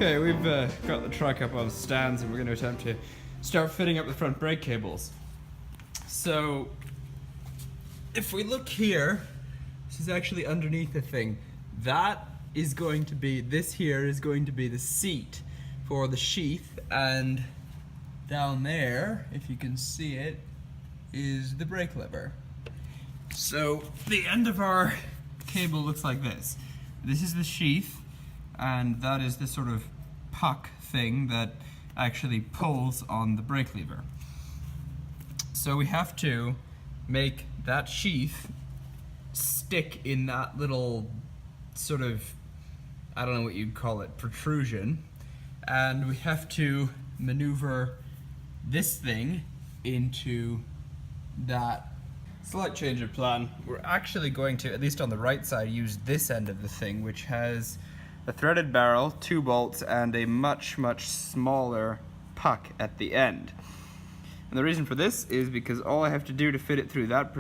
Okay, we've got the truck up on stands and we're going to attempt to start fitting up the front brake cables. So, if we look here, this is actually underneath the thing. That is going to be, this here is going to be the seat for the sheath, and down there, if you can see it, is the brake lever. So, the end of our cable looks like this. This is the sheath, and that is the sort of puck thing that actually pulls on the brake lever. So we have to make that sheath stick in that little sort of, I don't know what you'd call it, protrusion, and we have to maneuver this thing into that. Slight change of plan. We're actually going to, at least on the right side, use this end of the thing, which has a threaded barrel, 2 bolts, and a much smaller puck at the end. And the reason for this is because all I have to do to fit it through that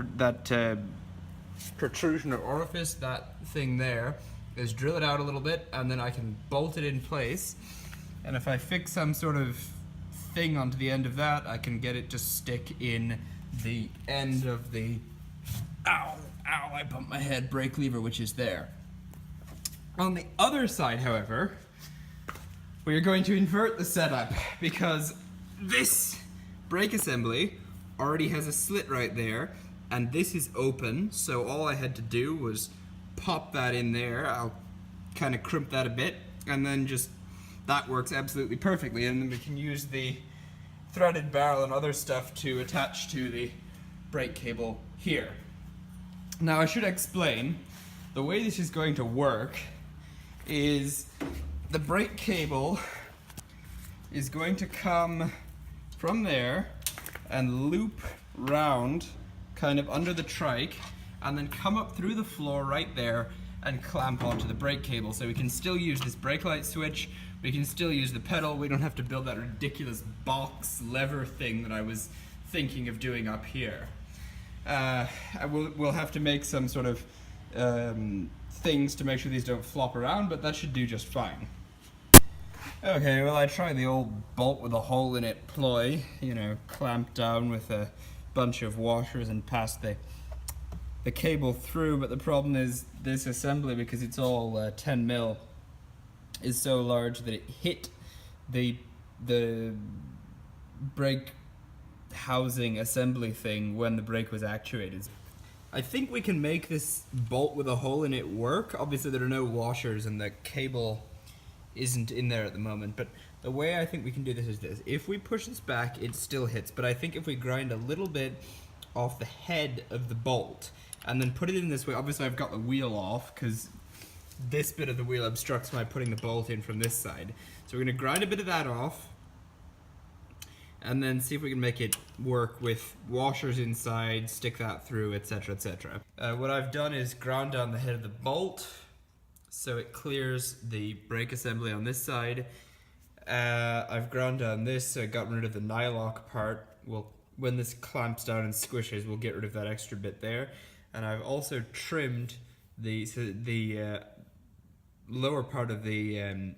protrusion or orifice, that thing there, is drill it out a little bit, and then I can bolt it in place. And if I fix some sort of thing onto the end of that, I can get it to stick in the end of the, ow, I bumped my head, brake lever, which is there. On the other side, however, we are going to invert the setup, because this brake assembly already has a slit right there, and this is open, so all I had to do was pop that in there. I'll kind of crimp that a bit, and then just, that works absolutely perfectly, and then we can use the threaded barrel and other stuff to attach to the brake cable here. Now I should explain, the way this is going to work is the brake cable is going to come from there and loop round kind of under the trike and then come up through the floor right there and clamp onto the brake cable, so we can still use this brake light switch, we can still use the pedal, we don't have to build that ridiculous box lever thing that I was thinking of doing up here. We'll have to make some sort of things to make sure these don't flop around, but that should do just fine. Okay, well I tried the old bolt with a hole in it ploy, you know, clamped down with a bunch of washers and passed the cable through, but the problem is this assembly, because it's all 10mm, is so large that it hit the brake housing assembly thing when the brake was actuated. I think we can make this bolt with a hole in it work. Obviously there are no washers and the cable isn't in there at the moment, but the way I think we can do this is this. If we push this back, it still hits, but I think if we grind a little bit off the head of the bolt and then put it in this way, obviously I've got the wheel off because this bit of the wheel obstructs my putting the bolt in from this side. So we're going to grind a bit of that off and then see if we can make it work with washers inside, stick that through, etc, etc. What I've done is ground down the head of the bolt so it clears the brake assembly on this side. I've ground down this so I got rid of the nylock part. When this clamps down and squishes, we'll get rid of that extra bit there. And I've also trimmed the lower part of the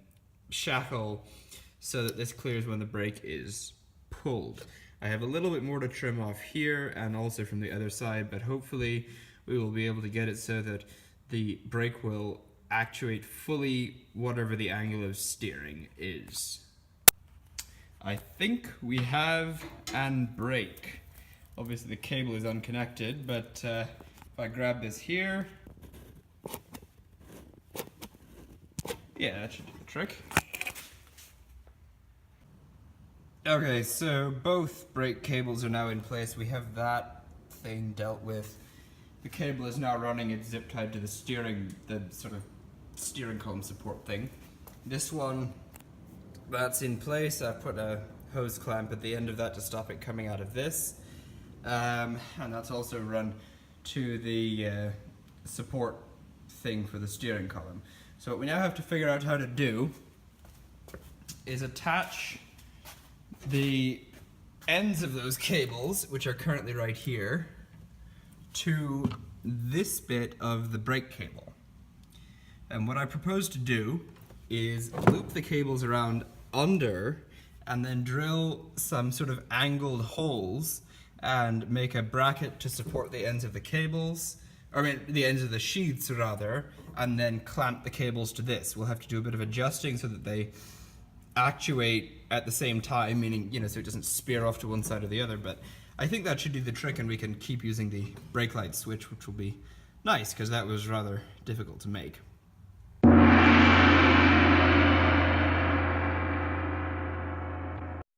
shackle so that this clears when the brake is pulled. I have a little bit more to trim off here and also from the other side, but hopefully we will be able to get it so that the brake will actuate fully whatever the angle of steering is. I think we have an brake. Obviously the cable is unconnected, but if I grab this here, yeah, that should do the trick. Okay, so both brake cables are now in place. We have that thing dealt with. The cable is now running, it's zip tied to the steering, the sort of steering column support thing. This one, that's in place. I've put a hose clamp at the end of that to stop it coming out of this. And that's also run to the support thing for the steering column. So what we now have to figure out how to do is attach the ends of those cables, which are currently right here, to this bit of the brake cable. And what I propose to do is loop the cables around under and then drill some sort of angled holes and make a bracket to support the ends of the cables, or I mean the ends of the sheaths rather, and then clamp the cables to this. We'll have to do a bit of adjusting so that they actuate at the same time, meaning, you know, so it doesn't spear off to one side or the other, but I think that should do the trick, and we can keep using the brake light switch, which will be nice because that was rather difficult to make.